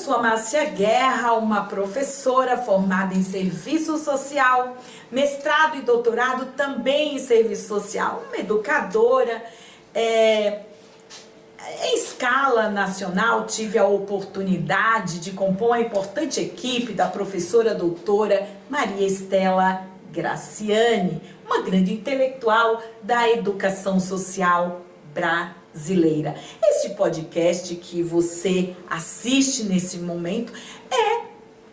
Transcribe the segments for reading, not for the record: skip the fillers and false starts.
sou a Márcia Guerra, uma professora formada em serviço social, mestrado e doutorado também em serviço social, uma educadora. Em escala nacional, tive a oportunidade de compor a importante equipe da professora doutora Maria Estela Graciani, uma grande intelectual da educação social brasileira. Este podcast que você assiste nesse momento é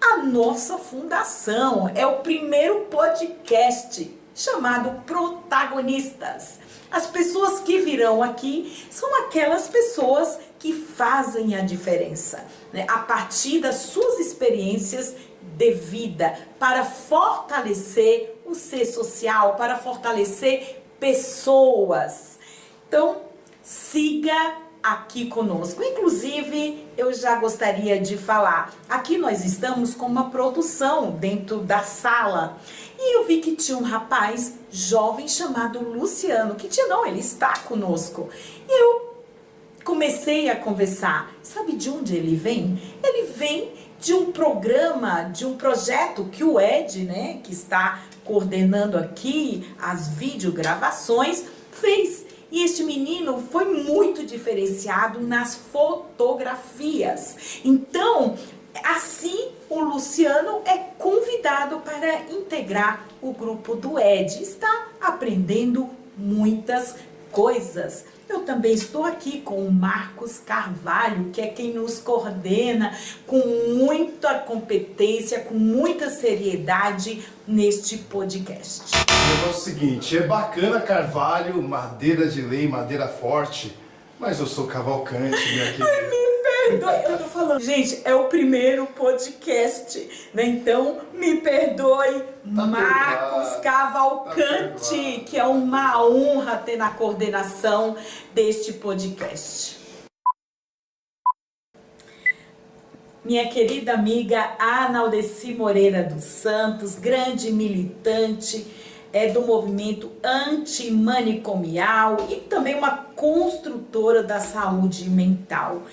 a nossa fundação, é o primeiro podcast chamado Protagonistas. As pessoas que virão aqui são aquelas pessoas que fazem a diferença, né? A partir das suas experiências de vida, para fortalecer o ser social, para fortalecer pessoas. Então, siga aqui conosco. Inclusive, eu já gostaria de falar, aqui nós estamos com uma produção dentro da sala. E eu vi que tinha um rapaz jovem chamado Luciano, ele está conosco. E eu comecei a conversar. Sabe de onde ele vem? Ele vem de um programa, de um projeto que o Ed, né, que está coordenando aqui as videogravações, fez. E este menino foi muito diferenciado nas fotografias. Então, assim, o Luciano é convidado para integrar o grupo do Ed. Está aprendendo muitas coisas. Eu também estou aqui com o Marcos Carvalho, que é quem nos coordena com muita competência, com muita seriedade neste podcast. O negócio é o seguinte, é bacana Carvalho, madeira de lei, madeira forte, mas eu sou Cavalcante, minha querida. Eu tô falando, gente, é o primeiro podcast, né? Então, me perdoe, Marcos Cavalcante, que é uma honra ter na coordenação deste podcast. Minha querida amiga Analdeci Moreira dos Santos, grande militante do movimento antimanicomial e também uma construtora da saúde mental,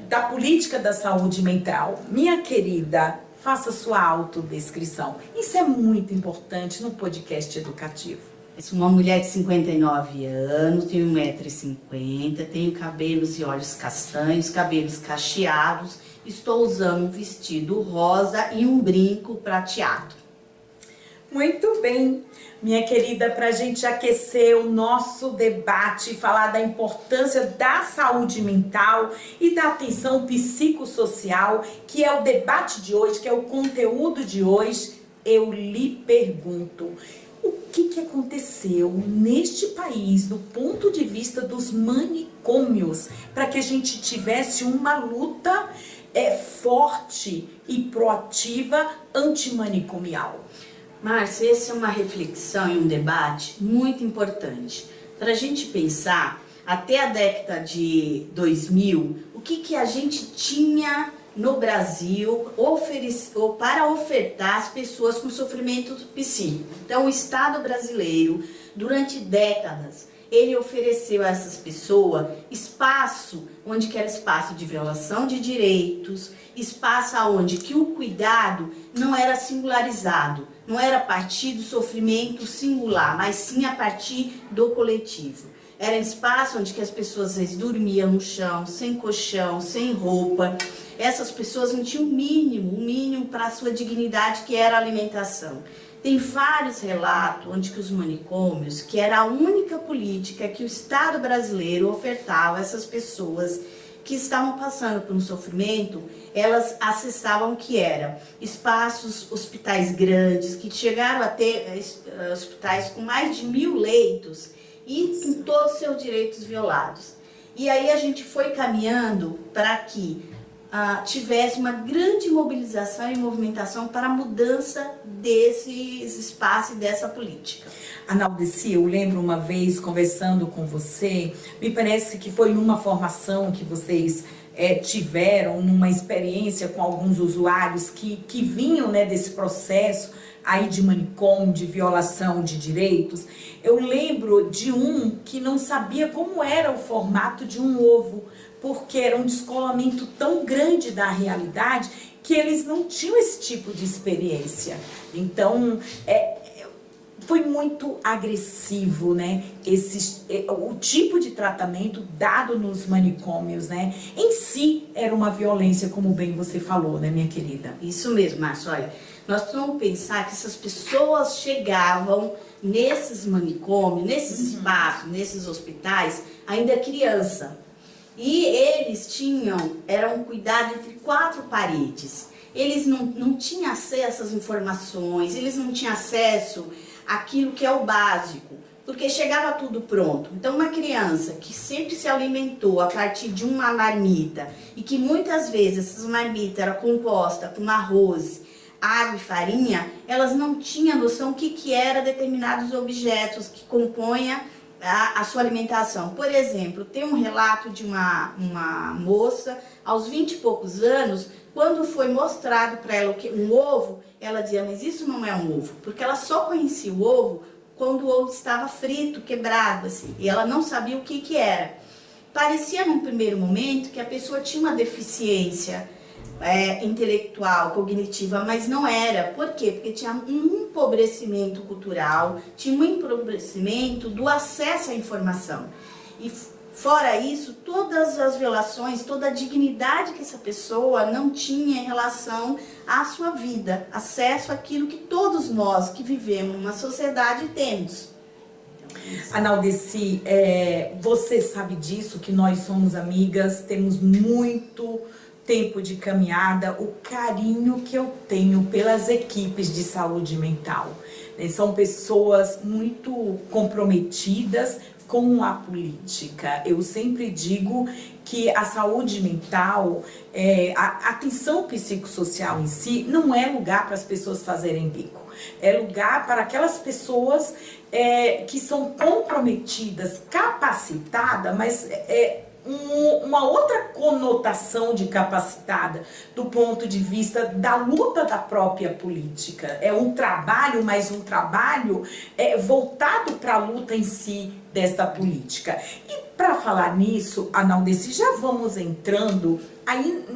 da política da saúde mental. Minha querida, faça sua autodescrição. Isso é muito importante no podcast educativo. Sou uma mulher de 59 anos, tenho 1,50 m, tenho cabelos e olhos castanhos, cabelos cacheados, estou usando um vestido rosa e um brinco prateado. Muito bem, minha querida, para a gente aquecer o nosso debate, falar da importância da saúde mental e da atenção psicossocial, que é o debate de hoje, que é o conteúdo de hoje, eu lhe pergunto, o que aconteceu neste país do ponto de vista dos manicômios para que a gente tivesse uma luta forte e proativa antimanicomial? Márcia, essa é uma reflexão e um debate muito importante. Para a gente pensar, até a década de 2000, o que a gente tinha no Brasil para ofertar às pessoas com sofrimento psíquico. Então, o Estado brasileiro, durante décadas, ele ofereceu a essas pessoas espaço, onde que era espaço de violação de direitos, espaço onde que o cuidado não era singularizado, não era a partir do sofrimento singular, mas sim a partir do coletivo. Era espaço onde que as pessoas às vezes dormiam no chão, sem colchão, sem roupa. Essas pessoas não tinham o mínimo para a sua dignidade, que era a alimentação. Tem vários relatos onde que os manicômios, que era a única política que o Estado brasileiro ofertava a essas pessoas que estavam passando por um sofrimento, elas acessavam que eram espaços, hospitais grandes, que chegaram a ter hospitais com mais de 1000 leitos e com todos os seus direitos violados. E aí a gente foi caminhando para que tivesse uma grande mobilização e movimentação para a mudança desses espaços e dessa política. Analdeci, eu lembro uma vez conversando com você, me parece que foi numa formação que vocês tiveram numa experiência com alguns usuários que vinham, né, desse processo aí de manicômio, de violação de direitos. Eu lembro de um que não sabia como era o formato de um ovo, porque era um descolamento tão grande da realidade que eles não tinham esse tipo de experiência. Então, foi muito agressivo, né? O tipo de tratamento dado nos manicômios, né? Em si, era uma violência, como bem você falou, né, minha querida? Isso mesmo, Márcia. Olha, nós precisamos pensar que essas pessoas chegavam nesses manicômios, nesses espaços, nesses hospitais, ainda criança. E eles era um cuidado entre 4 paredes. Eles não tinham acesso às informações, eles não tinham acesso àquilo que é o básico, porque chegava tudo pronto. Então, uma criança que sempre se alimentou a partir de uma marmita, e que muitas vezes essas marmitas eram compostas com arroz, água e farinha, elas não tinham noção do que era determinados objetos que compõem a sua alimentação. Por exemplo, tem um relato de uma moça, aos 20 e poucos anos, quando foi mostrado para ela um ovo, ela dizia, mas isso não é um ovo, porque ela só conhecia o ovo quando o ovo estava frito, quebrado, assim, e ela não sabia o que era. Parecia num primeiro momento que a pessoa tinha uma deficiência intelectual, cognitiva, mas não era. Por quê? Porque tinha um empobrecimento cultural, tinha um empobrecimento do acesso à informação. E fora isso, todas as violações, toda a dignidade que essa pessoa não tinha em relação à sua vida, acesso àquilo que todos nós que vivemos numa sociedade temos. Analdeci, você sabe disso, que nós somos amigas, temos muito tempo de caminhada, o carinho que eu tenho pelas equipes de saúde mental. São pessoas muito comprometidas com a política. Eu sempre digo que a saúde mental, a atenção psicossocial em si, não é lugar para as pessoas fazerem bico. É lugar para aquelas pessoas que são comprometidas, capacitadas, mas uma outra conotação de capacitada do ponto de vista da luta da própria política. É um trabalho, mas um trabalho voltado para a luta em si desta política. E para falar nisso, Analdeci, já vamos entrando aí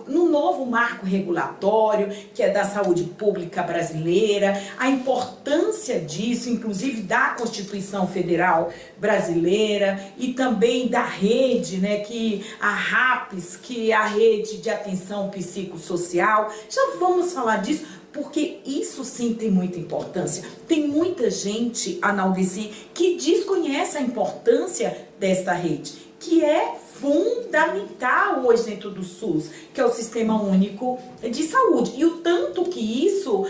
no novo marco regulatório, que é da saúde pública brasileira, a importância disso, inclusive da Constituição Federal Brasileira e também da rede, né, que a RAPS, que é a Rede de Atenção Psicossocial. Já vamos falar disso, porque isso sim tem muita importância. Tem muita gente, Analdeci, que desconhece a importância desta rede, que é fundamental hoje dentro do SUS, que é o Sistema Único de Saúde. E o tanto que isso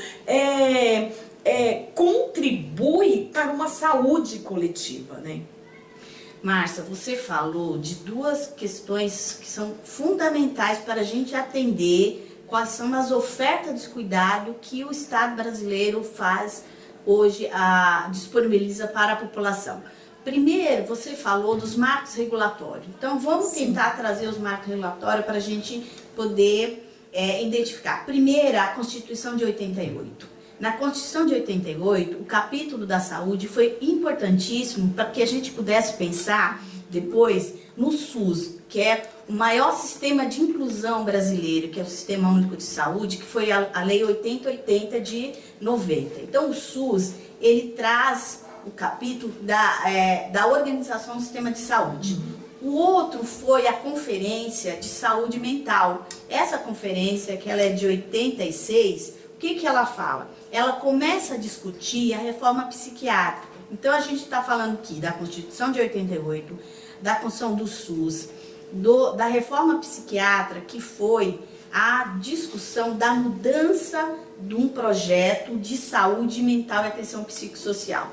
contribui para uma saúde coletiva, né? Márcia, você falou de 2 questões que são fundamentais para a gente atender quais são as ofertas de cuidado que o Estado brasileiro faz hoje, disponibiliza para a população. Primeiro, você falou dos marcos regulatórios. Então, vamos tentar trazer os marcos regulatórios para a gente poder identificar. Primeiro, a Constituição de 88. Na Constituição de 88, o capítulo da saúde foi importantíssimo para que a gente pudesse pensar depois no SUS, que é o maior sistema de inclusão brasileiro, que é o Sistema Único de Saúde, que foi a Lei 8080 de 90. Então, o SUS, ele traz o capítulo da organização do sistema de saúde. O outro foi a Conferência de Saúde Mental. Essa conferência, que ela é de 86, o que ela fala? Ela começa a discutir a reforma psiquiátrica. Então, a gente está falando aqui da Constituição de 88, da Constituição do SUS, da reforma psiquiátrica, que foi a discussão da mudança de um projeto de saúde mental e atenção psicossocial.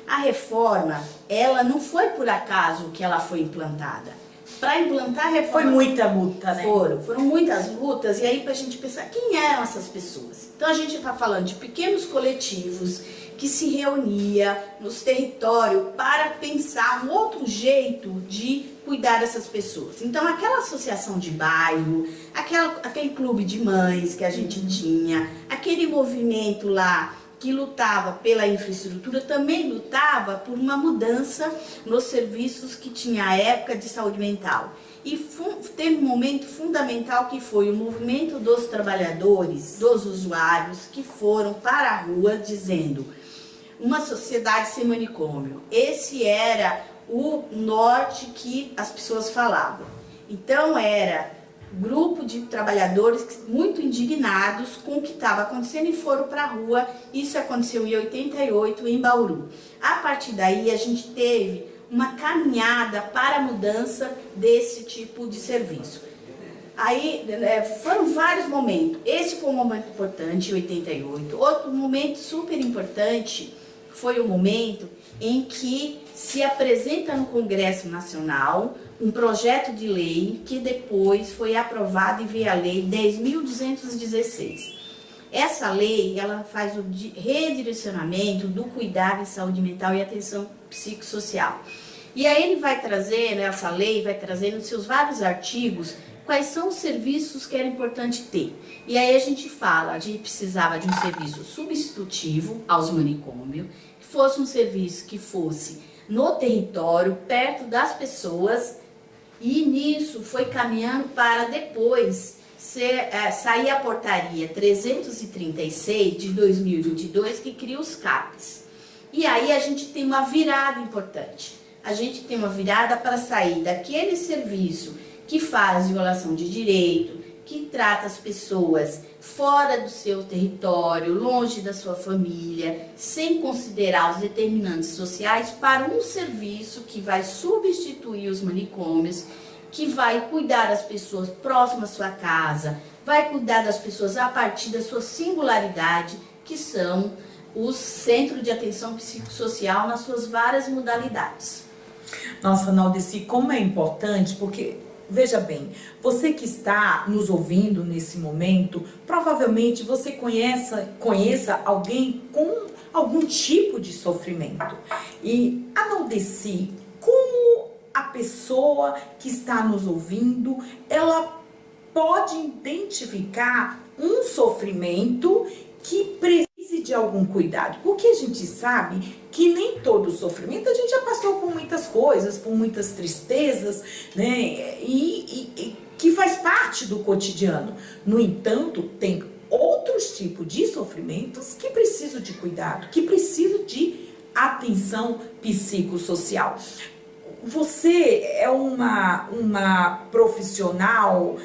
A reforma, ela não foi por acaso que ela foi implantada. Para implantar a reforma... Foi muita luta, né? Foram muitas lutas, e aí para a gente pensar quem eram essas pessoas. Então a gente está falando de pequenos coletivos que se reunia nos territórios para pensar um outro jeito de cuidar dessas pessoas. Então, aquela associação de bairro, aquele clube de mães que a gente tinha, aquele movimento lá que lutava pela infraestrutura, também lutava por uma mudança nos serviços que tinha à época de saúde mental. E teve um momento fundamental que foi o movimento dos trabalhadores, dos usuários, que foram para a rua dizendo: uma sociedade sem manicômio. Esse era o norte que as pessoas falavam. Então era grupo de trabalhadores muito indignados com o que estava acontecendo e foram para a rua. Isso aconteceu em 88 em Bauru. A partir daí a gente teve uma caminhada para a mudança desse tipo de serviço. Aí foram vários momentos. Esse foi um momento importante em 88. Outro momento super importante foi o momento em que se apresenta no Congresso Nacional um projeto de lei que depois foi aprovado e veio a Lei 10.216. Essa lei, ela faz o redirecionamento do cuidado em saúde mental e atenção psicossocial. E aí ele vai trazer, né, essa lei vai trazer nos seus vários artigos quais são os serviços que era importante ter. E aí a gente precisava de um serviço substitutivo aos manicômios, que fosse um serviço que fosse no território, perto das pessoas, e nisso foi caminhando para depois sair a portaria 336 de 2022, que cria os CAPs. E aí a gente tem uma virada importante. A gente tem uma virada para sair daquele serviço que faz violação de direito, que trata as pessoas fora do seu território, longe da sua família, sem considerar os determinantes sociais, para um serviço que vai substituir os manicômios, que vai cuidar das pessoas próximas à sua casa, vai cuidar das pessoas a partir da sua singularidade, que são os centros de atenção psicossocial nas suas várias modalidades. Nossa, Naldeci, como é importante, porque veja bem, você que está nos ouvindo nesse momento, provavelmente você conheça alguém com algum tipo de sofrimento. E a Naldeci, como a pessoa que está nos ouvindo, ela pode identificar um sofrimento que precise de algum cuidado, porque a gente sabe que nem todo sofrimento, a gente já passou por muitas coisas, por muitas tristezas, né, e que faz parte do cotidiano. No entanto, tem outros tipos de sofrimentos que precisam de cuidado, que precisam de atenção psicossocial. Você é uma profissional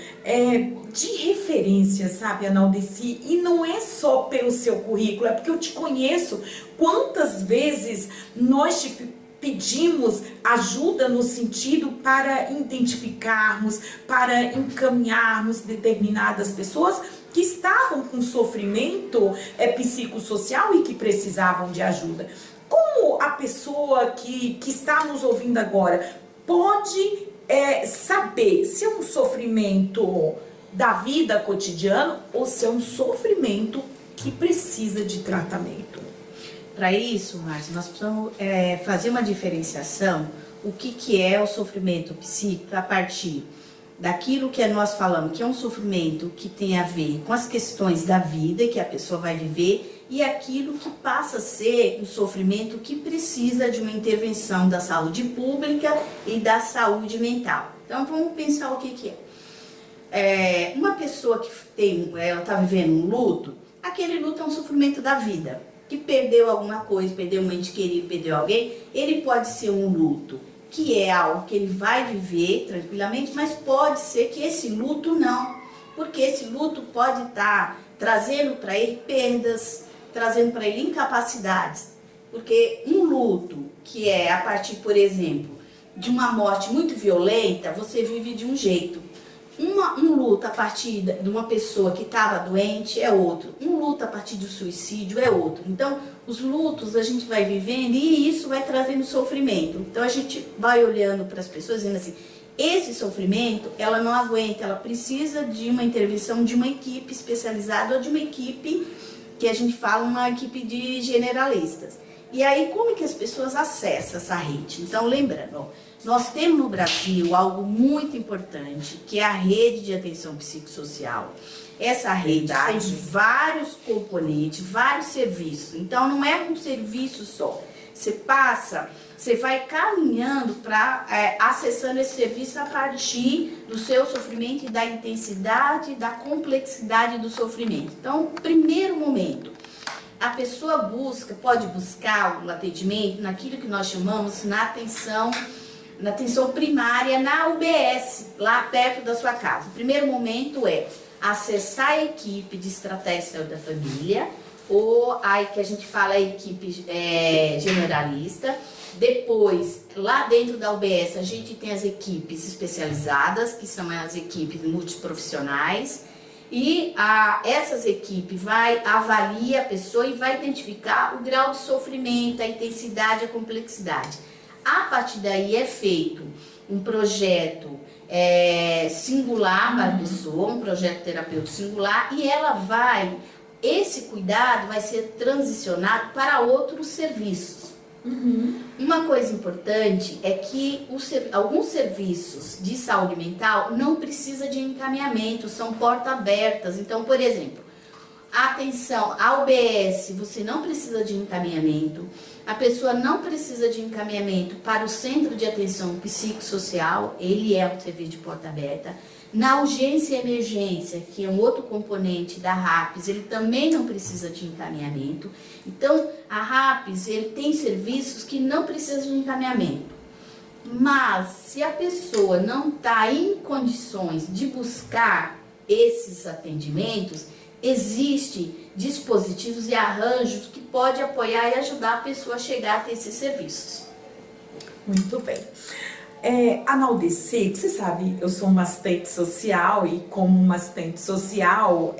de referência, sabe, Naldeci? E não é só pelo seu currículo, é porque eu te conheço. Quantas vezes nós te pedimos ajuda no sentido para identificarmos, para encaminharmos determinadas pessoas que estavam com sofrimento psicossocial e que precisavam de ajuda. Como a pessoa que está nos ouvindo agora pode saber se é um sofrimento da vida cotidiana ou se é um sofrimento que precisa de tratamento? Para isso, Márcia, nós precisamos fazer uma diferenciação, o que é o sofrimento psíquico a partir daquilo que nós falamos, que é um sofrimento que tem a ver com as questões da vida que a pessoa vai viver, e aquilo que passa a ser um sofrimento que precisa de uma intervenção da saúde pública e da saúde mental. Então vamos pensar o que é. Uma pessoa que ela está vivendo um luto, aquele luto é um sofrimento da vida, que perdeu alguma coisa, perdeu um ente querido, perdeu alguém, ele pode ser um luto que é algo que ele vai viver tranquilamente, mas pode ser que esse luto não, porque esse luto pode estar trazendo para ele perdas, trazendo para ele incapacidades, porque um luto que é a partir, por exemplo, de uma morte muito violenta, você vive de um jeito. Um luto a partir de uma pessoa que estava doente é outro. Um luto a partir do suicídio é outro. Então, os lutos a gente vai vivendo e isso vai trazendo sofrimento. Então, a gente vai olhando para as pessoas dizendo assim, esse sofrimento, ela não aguenta, ela precisa de uma intervenção de uma equipe especializada ou de uma equipe que a gente fala, uma equipe de generalistas. E aí, como que as pessoas acessam essa rede? Então, lembrando, Nós temos no Brasil algo muito importante, que é a rede de atenção psicossocial. Essa rede tem vários componentes, vários serviços. Então, não é um serviço só. Você vai caminhando para acessando esse serviço a partir do seu sofrimento e da intensidade, da complexidade do sofrimento. Então, primeiro momento, a pessoa pode buscar o atendimento naquilo que nós chamamos na atenção primária, na UBS, lá perto da sua casa. O primeiro momento é acessar a equipe de estratégia de saúde da família, ou a que a gente fala a equipe generalista. Depois, lá dentro da UBS, a gente tem as equipes especializadas, que são as equipes multiprofissionais, e essas equipes avalia a pessoa e vai identificar o grau de sofrimento, a intensidade, a complexidade. A partir daí é feito um projeto singular para a pessoa, um projeto terapêutico singular, e esse cuidado vai ser transicionado para outros serviços. Uma coisa importante é que alguns serviços de saúde mental não precisam de encaminhamento, são portas abertas. Então, por exemplo, atenção, a UBS, você não precisa de encaminhamento, a pessoa não precisa de encaminhamento para o Centro de Atenção Psicossocial, ele é um serviço de porta aberta. Na urgência e emergência, que é um outro componente da RAPS, ele também não precisa de encaminhamento. Então, a RAPS, ele tem serviços que não precisam de encaminhamento. Mas, se a pessoa não está em condições de buscar esses atendimentos, existem dispositivos e arranjos que podem apoiar e ajudar a pessoa a chegar a ter esses serviços. Muito bem. A Naldeci, você sabe, eu sou uma assistente social e como uma assistente social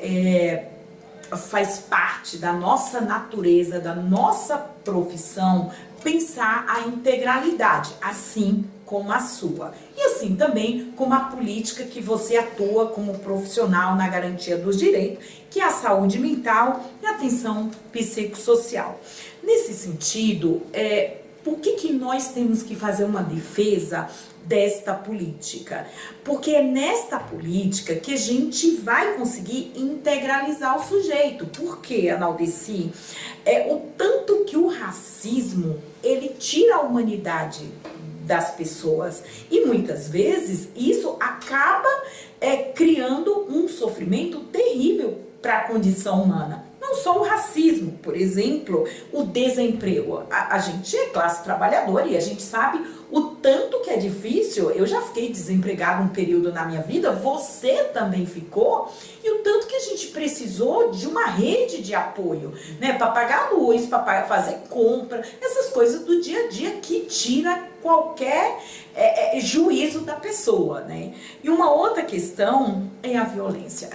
faz parte da nossa natureza, da nossa profissão, pensar a integralidade, assim como a sua. E assim também como a política que você atua como profissional na garantia dos direitos, que é a saúde mental e a atenção psicossocial. Nesse sentido, por que nós temos que fazer uma defesa desta política? Porque é nesta política que a gente vai conseguir integralizar o sujeito. Por quê, Naldeci? O tanto que o racismo, ele tira a humanidade das pessoas. E muitas vezes isso acaba criando um sofrimento terrível para a condição humana. Não só o racismo, por exemplo, o desemprego. A gente é classe trabalhadora e a gente sabe o tanto que é difícil. Eu já fiquei desempregado um período na minha vida, você também ficou, e o tanto que a gente precisou de uma rede de apoio, né, para pagar a luz, para fazer compra, essas coisas do dia a dia que tira qualquer juízo da pessoa, né? E uma outra questão é a violência.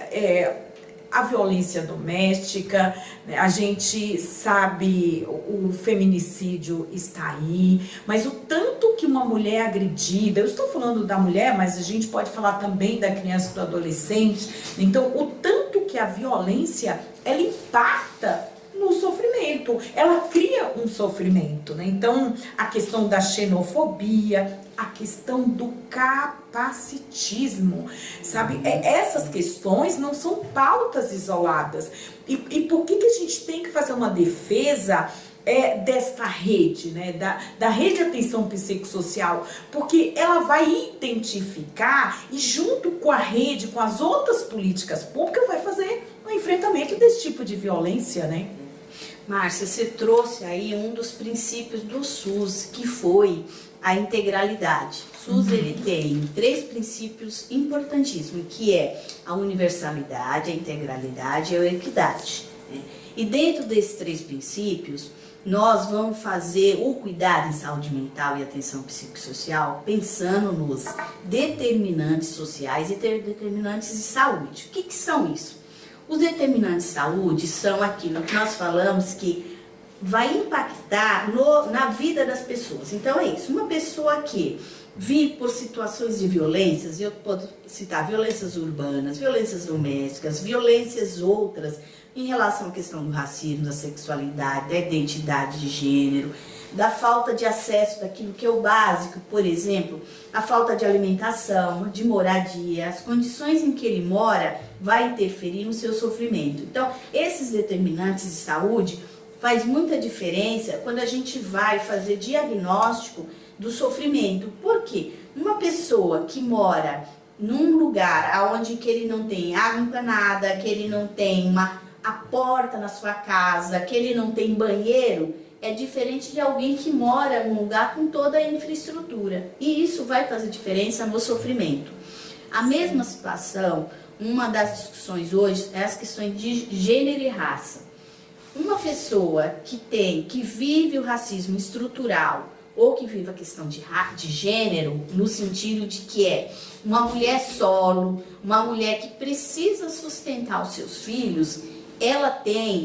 A violência doméstica, né? A gente sabe, o feminicídio está aí, mas o tanto que uma mulher agredida, eu estou falando da mulher, mas a gente pode falar também da criança e do adolescente, então o tanto que a violência, ela impacta no sofrimento, ela cria um sofrimento, né? Então, a questão da xenofobia, a questão do capacitismo, sabe? Essas questões não são pautas isoladas. E por que a gente tem que fazer uma defesa desta rede, né? Da rede de atenção psicossocial? Porque ela vai identificar e junto com a rede, com as outras políticas públicas, vai fazer um enfrentamento desse tipo de violência, né? Márcia, você trouxe aí um dos princípios do SUS, que foi a integralidade. O SUS ele tem 3 princípios importantíssimos, que é a universalidade, a integralidade e a equidade, né? E dentro desses 3 princípios, nós vamos fazer o cuidado em saúde mental e atenção psicossocial pensando nos determinantes sociais e determinantes de saúde. O que são isso? Os determinantes de saúde são aquilo que nós falamos que vai impactar na vida das pessoas. Então é isso, uma pessoa que vive por situações de violências, eu posso citar violências urbanas, violências domésticas, violências outras, em relação à questão do racismo, da sexualidade, da identidade de gênero, da falta de acesso daquilo que é o básico, por exemplo, a falta de alimentação, de moradia, as condições em que ele mora vai interferir no seu sofrimento. Então, esses determinantes de saúde faz muita diferença quando a gente vai fazer diagnóstico do sofrimento. Por quê? Uma pessoa que mora num lugar onde que ele não tem água encanada, que ele não tem a porta na sua casa, que ele não tem banheiro, é diferente de alguém que mora num lugar com toda a infraestrutura. E isso vai fazer diferença no sofrimento. A mesma situação, uma das discussões hoje é as questões de gênero e raça. Uma pessoa que vive o racismo estrutural ou que vive a questão de gênero, no sentido de que é uma mulher solo, uma mulher que precisa sustentar os seus filhos,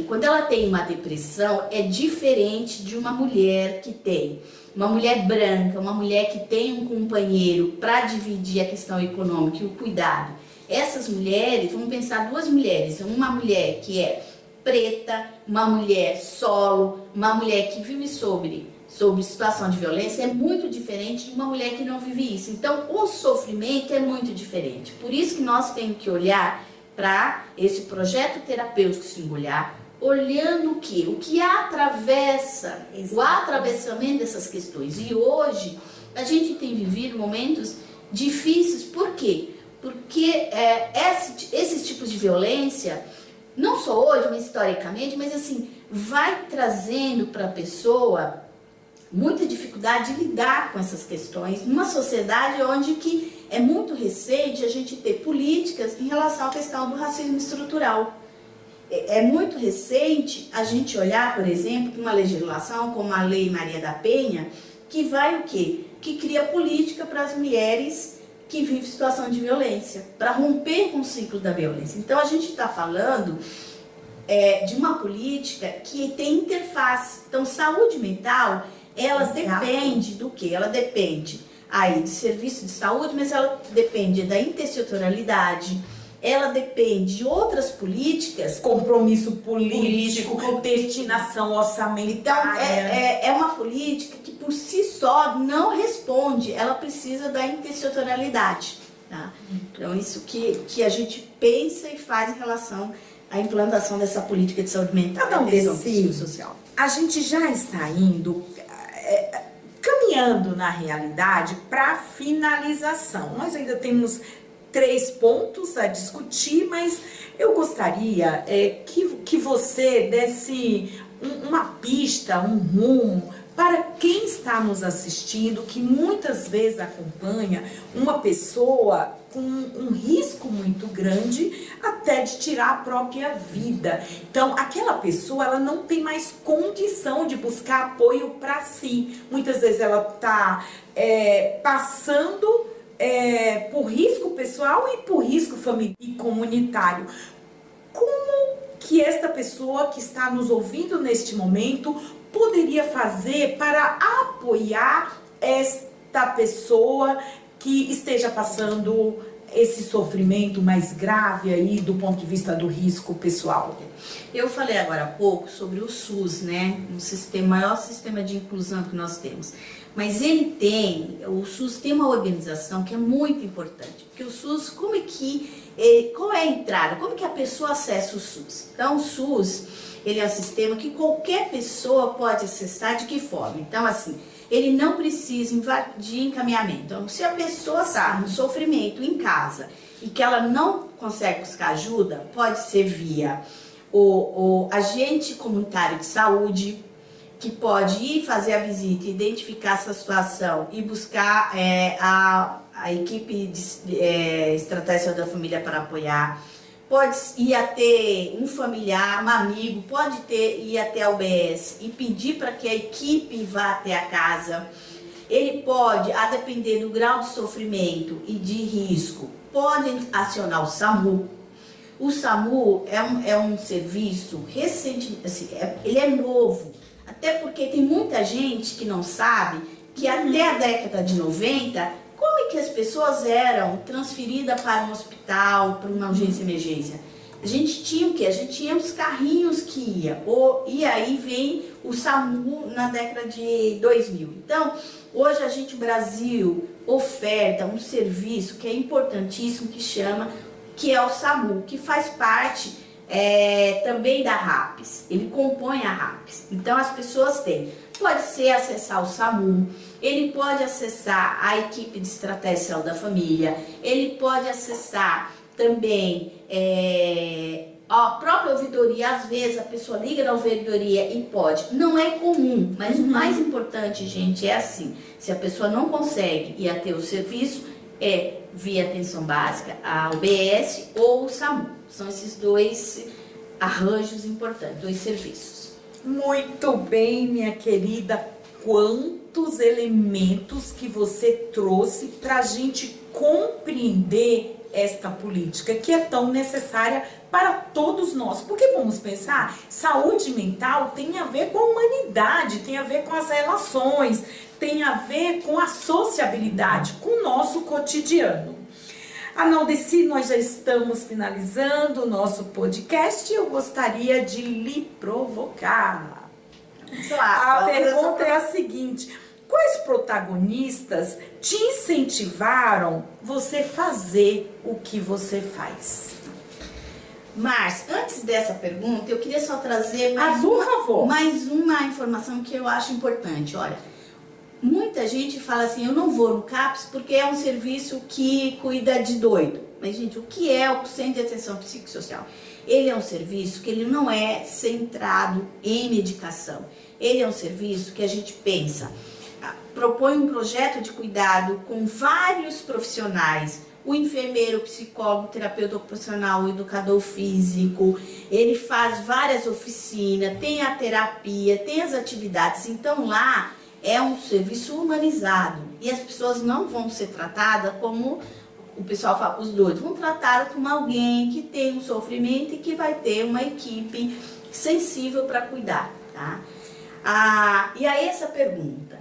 quando ela tem uma depressão, é diferente de uma mulher que tem uma mulher branca, uma mulher que tem um companheiro para dividir a questão econômica e o cuidado. Essas mulheres, vamos pensar duas mulheres, uma mulher que é preta, uma mulher solo, uma mulher que vive sobre situação de violência, é muito diferente de uma mulher que não vive isso. Então, o sofrimento é muito diferente. Por isso que nós temos que olhar para esse projeto terapêutico singular, olhando o que atravessa, o atravessamento dessas questões. E hoje, a gente tem vivido momentos difíceis. Por quê? Porque esses tipos de violência, não só hoje, mas historicamente, mas assim, vai trazendo para a pessoa muita dificuldade de lidar com essas questões numa sociedade onde que é muito recente a gente ter políticas em relação à questão do racismo estrutural. É muito recente a gente olhar, por exemplo, uma legislação como a Lei Maria da Penha, que vai o quê? Que cria política para as mulheres que vivem situação de violência, para romper com o ciclo da violência. Então a gente está falando de uma política que tem interface. Então, saúde mental, ela depende do quê? Ela depende aí de serviço de saúde, mas ela depende da intersetorialidade, ela depende de outras políticas. Compromisso político, destinação orçamentária. Então, é uma política que por si só não responde, ela precisa da intersetorialidade. Tá? Então, isso que a gente pensa e faz em relação à implantação dessa política de saúde mental e atenção social. A gente já está indo, caminhando na realidade para a finalização. Nós ainda temos 3 pontos a discutir, mas eu gostaria que você desse uma pista, um rumo para quem está nos assistindo, que muitas vezes acompanha uma pessoa com um risco muito grande até de tirar a própria vida. Então, aquela pessoa, ela não tem mais condição de buscar apoio para si. Muitas vezes ela está passando por risco pessoal e por risco familiar e comunitário. Como que esta pessoa que está nos ouvindo neste momento poderia fazer para apoiar esta pessoa que esteja passando esse sofrimento mais grave aí do ponto de vista do risco pessoal? Eu falei agora há pouco sobre o SUS, né? O maior sistema de inclusão que nós temos. Mas o SUS tem uma organização que é muito importante, porque o SUS, qual é a entrada? Como que a pessoa acessa o SUS? Então, o SUS, ele é um sistema que qualquer pessoa pode acessar. De que forma? Então, assim, ele não precisa de encaminhamento. Então, se a pessoa está no sofrimento em casa e que ela não consegue buscar ajuda, pode ser via o agente comunitário de saúde, que pode ir fazer a visita, identificar essa situação e buscar a equipe de estratégia da família para apoiar. Pode ir até um familiar, um amigo, pode ir até a UBS e pedir para que a equipe vá até a casa. Ele pode, a depender do grau de sofrimento e de risco, pode acionar o SAMU. O SAMU é um serviço recente, assim, ele é novo. Até porque tem muita gente que não sabe que até a década de 90, como é que as pessoas eram transferidas para um hospital, para uma urgência e emergência? a gente tinha o quê? A gente tinha os carrinhos que ia. E aí vem o SAMU na década de 2000. Então, hoje o Brasil oferta um serviço que é importantíssimo, que é o SAMU, que faz parte também da RAPS. Ele compõe a RAPS. Então, as pessoas pode ser acessar o SAMU, ele pode acessar a equipe de estratégia de saúde da família, ele pode acessar também a própria ouvidoria. Às vezes a pessoa liga na ouvidoria e pode. Não é comum, mas o mais importante, gente, é assim: se a pessoa não consegue ir até o serviço, via atenção básica, a UBS ou o SAMU. São esses dois arranjos importantes, dois serviços. Muito bem, minha querida. Quantos elementos que você trouxe para a gente compreender esta política que é tão necessária para todos nós. Porque vamos pensar, saúde mental tem a ver com a humanidade, tem a ver com as relações, tem a ver com a sociabilidade, com o nosso cotidiano. Analdeci, nós já estamos finalizando o nosso podcast e eu gostaria de lhe provocar. A pergunta é a seguinte: quais protagonistas te incentivaram você fazer o que você faz? Márcia, antes dessa pergunta, eu queria só trazer mais uma informação que eu acho importante. Olha, muita gente fala assim: eu não vou no CAPS porque é um serviço que cuida de doido. Mas, gente, o que é o Centro de Atenção Psicossocial? Ele é um serviço que ele não é centrado em medicação. Ele é um serviço que a gente propõe um projeto de cuidado com vários profissionais. O enfermeiro, o psicólogo, o terapeuta ocupacional, o educador físico. Ele faz várias oficinas, tem a terapia, tem as atividades. Então, lá é um serviço humanizado. E as pessoas não vão ser tratadas como o pessoal fala, os doidos. Vão tratar como alguém que tem um sofrimento e que vai ter uma equipe sensível para cuidar, tá? E aí essa pergunta: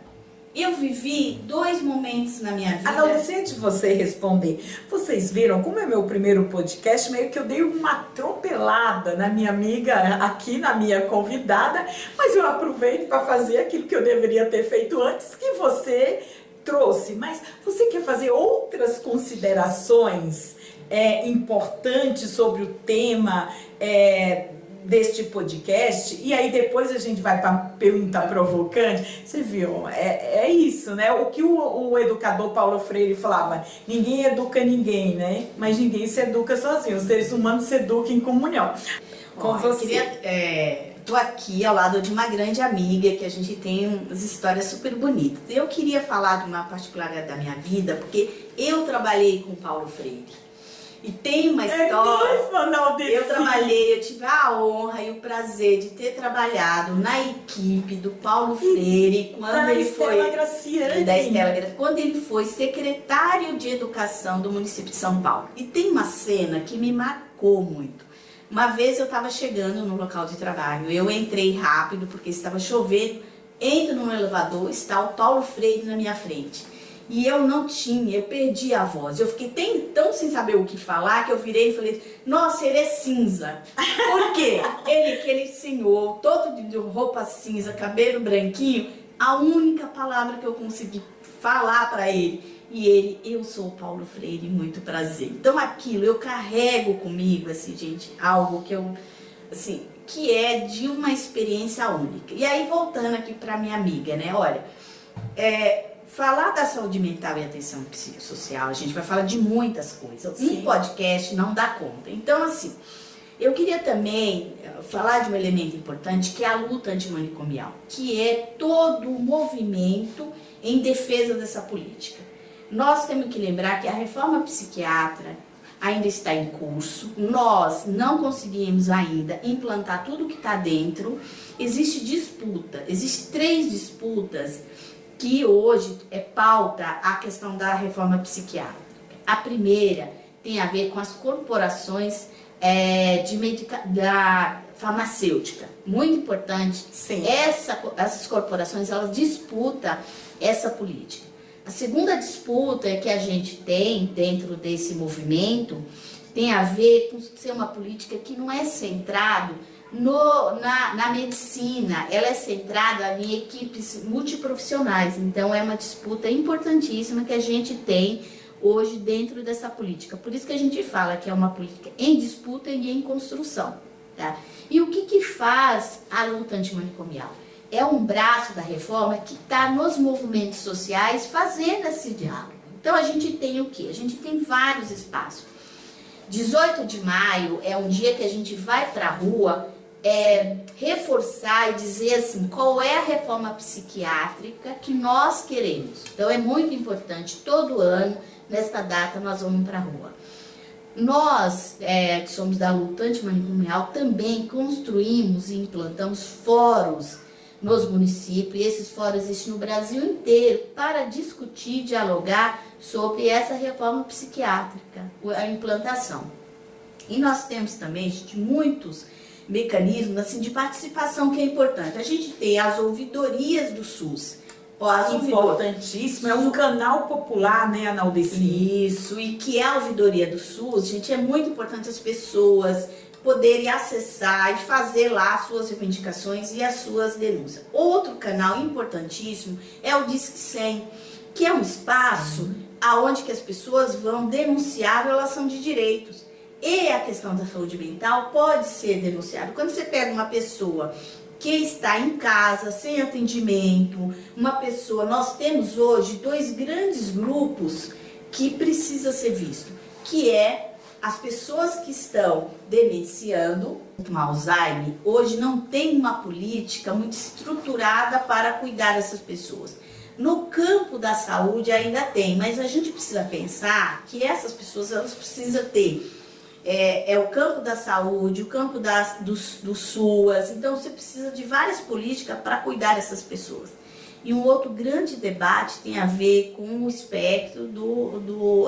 eu vivi 2 momentos na minha vida. Adolescente, você responder. Vocês viram como é meu primeiro podcast, meio que eu dei uma atropelada na minha amiga aqui, na minha convidada, mas eu aproveito para fazer aquilo que eu deveria ter feito antes, que você trouxe. Mas você quer fazer outras considerações importantes sobre o tema deste podcast? E aí depois a gente vai para a pergunta provocante. Você viu? É isso, né? O que o educador Paulo Freire falava: ninguém educa ninguém, né? Mas ninguém se educa sozinho. Os seres humanos se educam em comunhão. Com você. Tô aqui ao lado de uma grande amiga que a gente tem umas histórias super bonitas. Eu queria falar de uma particularidade da minha vida, porque eu trabalhei com Paulo Freire. E tem uma história. Eu tive a honra e o prazer de ter trabalhado na equipe do Paulo Freire quando ele foi quando ele foi secretário de Educação do município de São Paulo. E tem uma cena que me marcou muito. Uma vez eu estava chegando no local de trabalho, eu entrei rápido porque estava chovendo, entro no elevador, está o Paulo Freire na minha frente. E eu perdi a voz. Eu fiquei tão sem saber o que falar que eu virei e falei: nossa, ele é cinza. Por quê? Aquele senhor, todo de roupa cinza, cabelo branquinho, a única palavra que eu consegui falar para ele. E ele: eu sou o Paulo Freire, muito prazer. Então aquilo eu carrego comigo, assim, gente, algo que que é de uma experiência única. E aí, voltando aqui para minha amiga, né? Olha, falar da saúde mental e atenção psicossocial, a gente vai falar de muitas coisas. Um podcast não dá conta. Então, assim, eu queria também falar de um elemento importante, que é a luta antimanicomial, que é todo o movimento em defesa dessa política. Nós temos que lembrar que a reforma psiquiátrica ainda está em curso. Nós não conseguimos ainda implantar tudo que está dentro. Existe disputa, existem 3 disputas que hoje pauta a questão da reforma psiquiátrica. A primeira tem a ver com as corporações da farmacêutica. Muito importante. Sim. Essas corporações, elas disputam essa política. A segunda disputa que a gente tem dentro desse movimento tem a ver com ser uma política que não é centrado na medicina, ela é centrada em equipes multiprofissionais, então é uma disputa importantíssima que a gente tem hoje dentro dessa política. Por isso que a gente fala que é uma política em disputa e em construção. Tá? E o que faz a luta antimanicomial? É um braço da reforma que está nos movimentos sociais fazendo esse diálogo. Então a gente tem o quê? A gente tem vários espaços. 18 de maio é um dia que a gente vai para a rua reforçar e dizer assim, qual é a reforma psiquiátrica que nós queremos. Então é muito importante, todo ano, nesta data, nós vamos para a rua. Nós, que somos da luta antimanicomial, também construímos e implantamos fóruns nos municípios, e esses fóruns existem no Brasil inteiro, para discutir, dialogar sobre essa reforma psiquiátrica, a implantação. E nós temos também, gente, muitos mecanismos assim, de participação que é importante. A gente tem as ouvidorias do SUS. Importantíssimo, é um canal popular, né, Analdeci? Isso, e que é a ouvidoria do SUS, gente, é muito importante as pessoas poderem acessar e fazer lá as suas reivindicações e as suas denúncias. Outro canal importantíssimo é o Disque 100, que é um espaço aonde que as pessoas vão denunciar a violação de direitos. E a questão da saúde mental pode ser denunciada. Quando você pega uma pessoa que está em casa, sem atendimento, uma pessoa... Nós temos hoje 2 grandes grupos que precisa ser visto, que é as pessoas que estão demenciando, com Alzheimer, hoje não tem uma política muito estruturada para cuidar dessas pessoas. No campo da saúde ainda tem, mas a gente precisa pensar que essas pessoas elas precisam ter o campo da saúde, o campo do SUAS, então você precisa de várias políticas para cuidar dessas pessoas. E um outro grande debate tem a ver com o espectro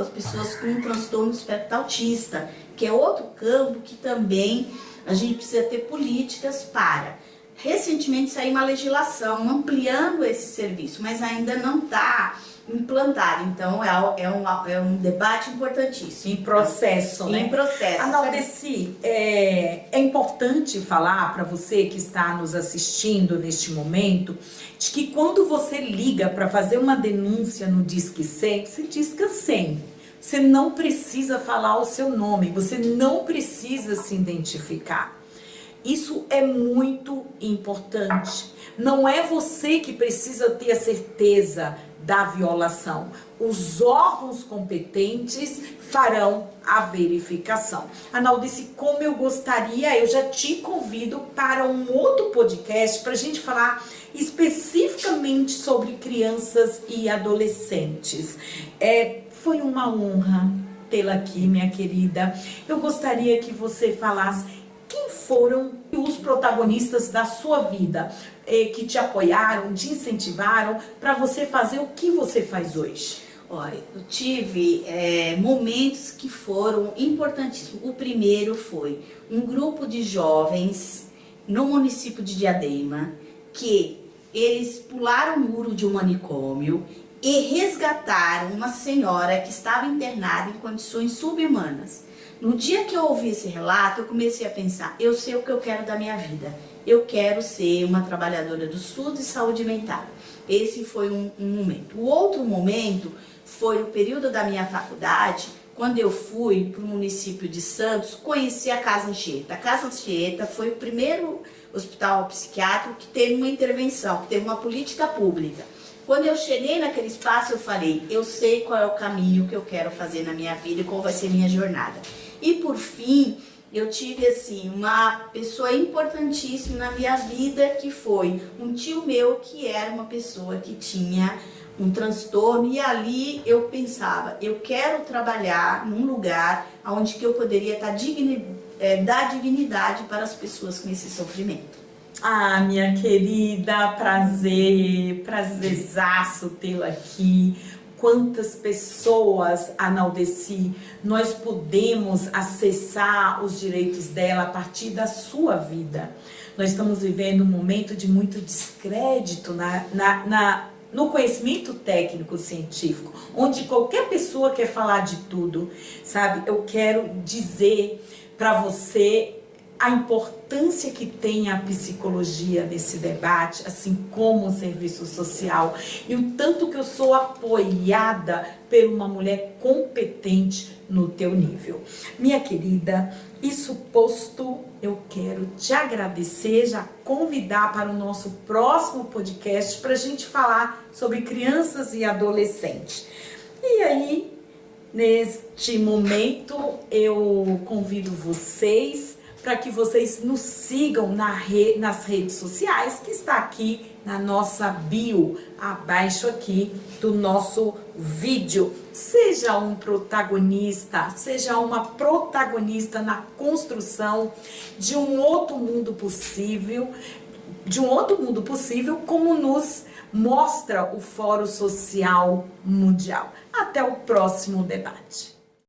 as pessoas com transtorno do espectro autista, que é outro campo que também a gente precisa ter políticas para. Recentemente saiu uma legislação ampliando esse serviço, mas ainda não está implantado. Então é um debate importantíssimo. Em processo, né? Em processo. Analdeci, é importante falar para você que está nos assistindo neste momento, de que quando você liga para fazer uma denúncia no Disque 100, você disca 100. Você não precisa falar o seu nome, você não precisa se identificar. Isso é muito importante. Não é você que precisa ter a certeza da violação. Os órgãos competentes farão a verificação. Analdeci, como eu gostaria, eu já te convido para um outro podcast para a gente falar especificamente sobre crianças e adolescentes. Foi uma honra tê-la aqui, minha querida. Eu gostaria que você falasse quem foram os protagonistas da sua vida, que te apoiaram, te incentivaram para você fazer o que você faz hoje. Olha, eu tive momentos que foram importantíssimos. O primeiro foi um grupo de jovens no município de Diadema, que eles pularam o muro de um manicômio e resgataram uma senhora que estava internada em condições subhumanas. No dia que eu ouvi esse relato, eu comecei a pensar, eu sei o que eu quero da minha vida. Eu quero ser uma trabalhadora do SUS e saúde mental. Esse foi um momento. O outro momento foi o período da minha faculdade, quando eu fui para o município de Santos, conheci a Casa Anchieta. A Casa Anchieta foi o primeiro hospital psiquiátrico que teve uma intervenção, que teve uma política pública. Quando eu cheguei naquele espaço, eu falei, eu sei qual é o caminho que eu quero fazer na minha vida e qual vai ser minha jornada. E por fim, eu tive assim, uma pessoa importantíssima na minha vida, que foi um tio meu, que era uma pessoa que tinha um transtorno, e ali eu pensava, eu quero trabalhar num lugar onde que eu poderia dar dignidade para as pessoas com esse sofrimento. Ah, minha querida, prazerzaço tê-la aqui. Quantas pessoas, Analdeci, nós podemos acessar os direitos dela a partir da sua vida. Nós estamos vivendo um momento de muito descrédito no conhecimento técnico científico, onde qualquer pessoa quer falar de tudo, sabe? Eu quero dizer para você a importância que tem a psicologia nesse debate, assim como o serviço social, e o tanto que eu sou apoiada por uma mulher competente no teu nível. Minha querida, isso posto, eu quero te agradecer, já convidar para o nosso próximo podcast para a gente falar sobre crianças e adolescentes. E aí, neste momento, eu convido vocês para que vocês nos sigam nas redes sociais, que está aqui na nossa bio, abaixo aqui do nosso vídeo. Seja um protagonista, seja uma protagonista na construção de um outro mundo possível, como nos mostra o Fórum Social Mundial. Até o próximo debate.